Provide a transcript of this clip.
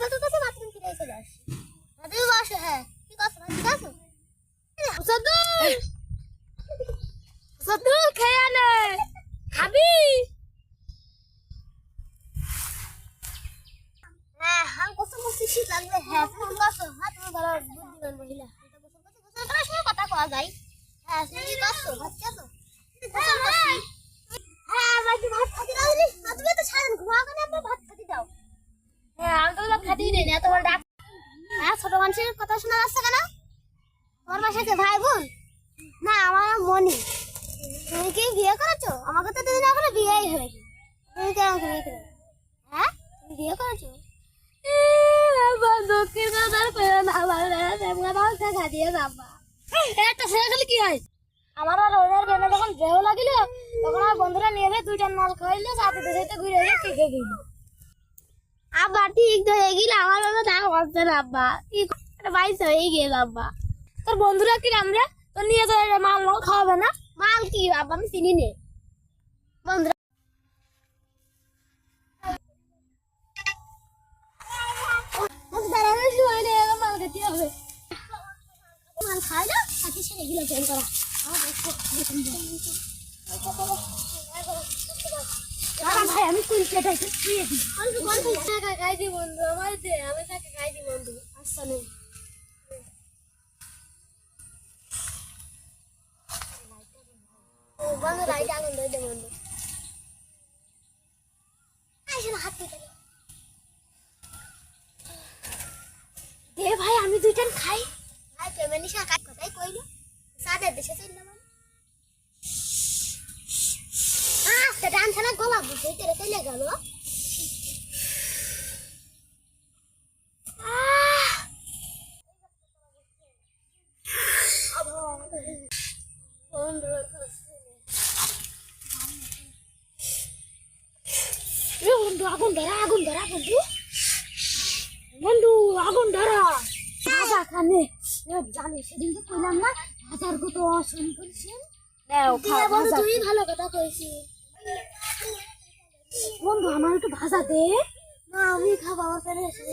তোর কাছে বাথরুম ফিরে চলে আসি। তুমি বসো। হ্যাঁ ঠিক আছে ঠিক আছে। সদু সদু খেয়ে নে, খাবি? হ্যাঁ হাম কষ্ট করছি, শীত লাগবে। হ্যাঁ তুমি বসো। হ্যাঁ তুমি ভালো বুদ্ধিমান মহিলা। গোসল করার সময় কথা কওয়া যায়। হ্যাঁ তুমি বসো, ভাত খাচ্ছো? হ্যাঁ আমাকে ভাত খাতে দাও। তুমি তো সারাদিন ঘুমাও কেন? আমাকে ভাত খাতে দাও। হ্যাঁ আমি তো খাতেই দেই না, তোমার ডাক। হ্যাঁ ছোট মানুষের কথা শোনা যাচ্ছে কেন? তোমার বাসায় কে ভাই বোন? না আমার নাম মনি। তুমি কি বিয়ে করেছো? আমাকে তো দিদি এখনো বিয়েই হয়নি। তুমি কেমন বিয়ে করে? হ্যাঁ তুমি বিয়ে করেছো? কি হয় আমার আর ওনার বেলা যখন দেহ লাগিল তখন আমার বন্ধুরা নিয়ে যায় দুইটা মাল খাইলো, সাথে সাথে ঘুরে গিয়ে টিকে গেল। আব্বা ঠিক ধরে গেল, আমার বাবা তা করছে না। আব্বা কি বাইস হয়ে গেল। আব্বা তোর বন্ধুরা কি আমরা তো নিয়ে যায় মাল মাল খাওয়াবে না? মাল কি আব্বা আমি চিনি নে বন্ধুরা। মাল খেতে হবে, মাল খাই না সাথে সাথে এগুলো ফোন করা। ভাই আমি কুড়ি খাই দি বন্ধু, আমার আমি তাকে খাই দি বন্ধু। আচ্ছা নেই বন্ধু, লাইট আগুন ধরে দে বন্ধু। হাত দে ভাই, আমি দুইটান খাই। ভাই পেমেন্ট নিশা কাজ কথাই কইলো সাদের দেশে চল না মানে আস্তে ডান ছানা গলা বুঝে তেরে চলে গেল। বন্ধু আগুন ধরা, আগুন ধরা বন্ধু, বন্ধু আগুন ধরা। ভাজা খানে জানি সেদিন তো কইলাম না হাজার কত অসম করছেন। বন্ধু তুই ভালো কথা কইছিস। বন্ধু আমার একটু ভাজা দে না, আমি খাবো আমার পেটে।